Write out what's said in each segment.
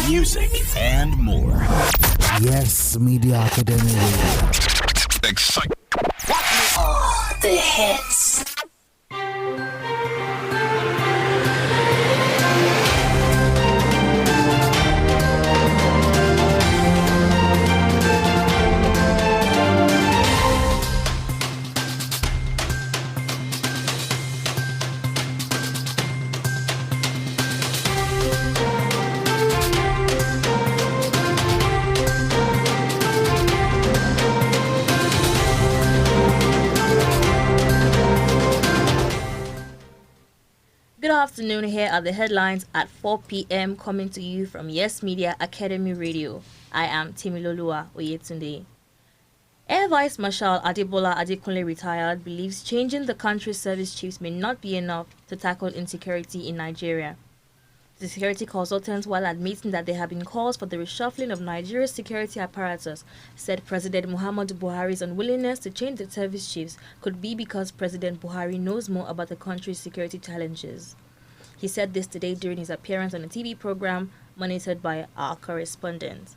music, and more. Yes Media Academy Radio. Excite. All the hits. Good afternoon. Here are the headlines at 4 p.m. coming to you from Yes Media Academy Radio. I am Timilolua Oyetunde. Air Vice Marshal Adebola Adekunle retired believes changing the country's service chiefs may not be enough to tackle insecurity in Nigeria. The security consultants, while admitting that there have been calls for the reshuffling of Nigeria's security apparatus, said President Muhammadu Buhari's unwillingness to change the service chiefs could be because President Buhari knows more about the country's security challenges. He said this today during his appearance on a TV program monitored by our correspondent.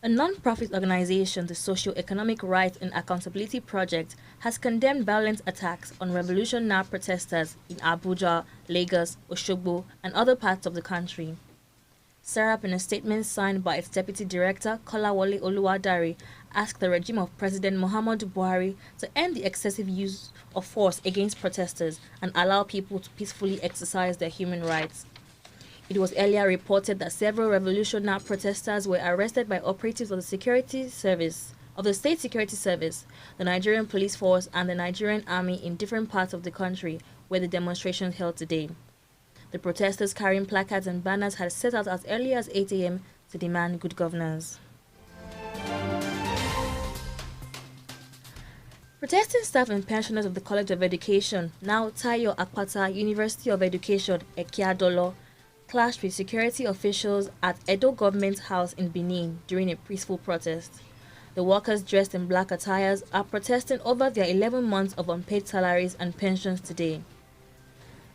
A non-profit organization, the Socio-Economic Rights and Accountability Project, has condemned violent attacks on Revolution Now protesters in Abuja, Lagos, Osogbo, and other parts of the country. Serap, in a statement signed by its deputy director, Kolawole Oluwadare, asked the regime of President Muhammadu Buhari to end the excessive use of force against protesters and allow people to peacefully exercise their human rights. It was earlier reported that several Revolution Now protesters were arrested by operatives of the State Security Service, the Nigerian Police Force, and the Nigerian Army in different parts of the country where the demonstrations held today. The protesters carrying placards and banners had set out as early as 8 a.m. to demand good governance. Protesting staff and pensioners of the College of Education, now Tayo Akpata University of Education, Ekiadolo, clashed with security officials at Edo Government House in Benin during a peaceful protest. The workers, dressed in black attires, are protesting over their 11 months of unpaid salaries and pensions today.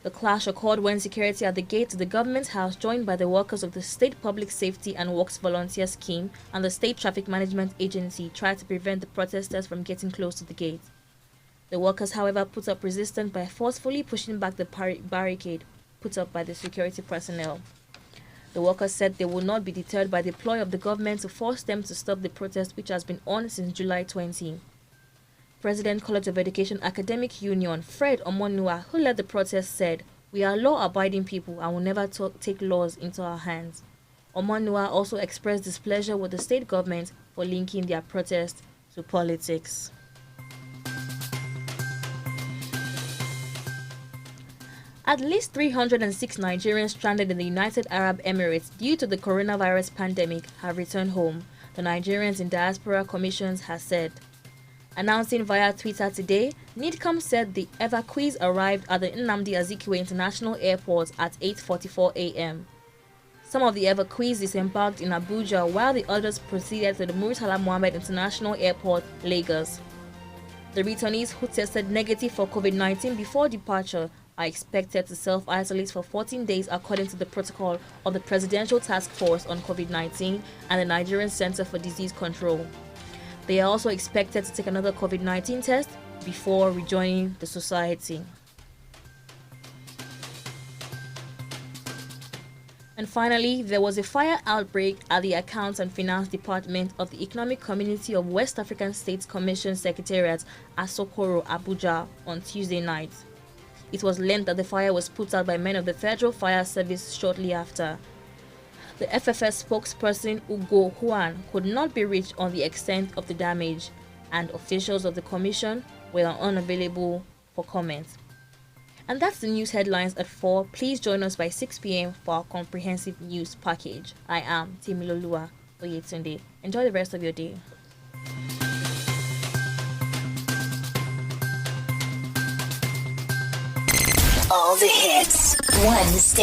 The clash occurred when security at the gate to the government house, joined by the workers of the State Public Safety and Works Volunteer Scheme and the State Traffic Management Agency, tried to prevent the protesters from getting close to the gate. The workers, however, put up resistance by forcefully pushing back the barricade put up by the security personnel. The workers said they will not be deterred by the ploy of the government to force them to stop the protest, which has been on since July 20. President College of Education Academic Union, Fred Omonua, who led the protest, said, "We are law-abiding people and will never take laws into our hands." Omonua also expressed displeasure with the state government for linking their protest to politics. At least 306 Nigerians stranded in the United Arab Emirates due to the coronavirus pandemic have returned home, the Nigerians in Diaspora Commissions has said. Announcing via Twitter today, NIDCOM said the evacuees arrived at the Nnamdi Azikiwe International Airport at 8:44 a.m. Some of the evacuees disembarked in Abuja while the others proceeded to the Murtala Mohammed International Airport, Lagos. The returnees who tested negative for COVID-19 before departure are expected to self-isolate for 14 days according to the protocol of the Presidential Task Force on COVID-19 and the Nigerian Center for Disease Control. They are also expected to take another COVID-19 test before rejoining the society. And finally, there was a fire outbreak at the Accounts and Finance Department of the Economic Community of West African States Commission Secretariat at Sokoro, Abuja on Tuesday night. It was learned that the fire was put out by men of the Federal Fire Service shortly after. The FFS spokesperson Ugo Huan could not be reached on the extent of the damage, and officials of the commission were unavailable for comment. And that's the news headlines at 4. Please join us by 6 p.m. for our comprehensive news package. I am Timilolua Oyetunde. Enjoy the rest of your day. All the hits. One station.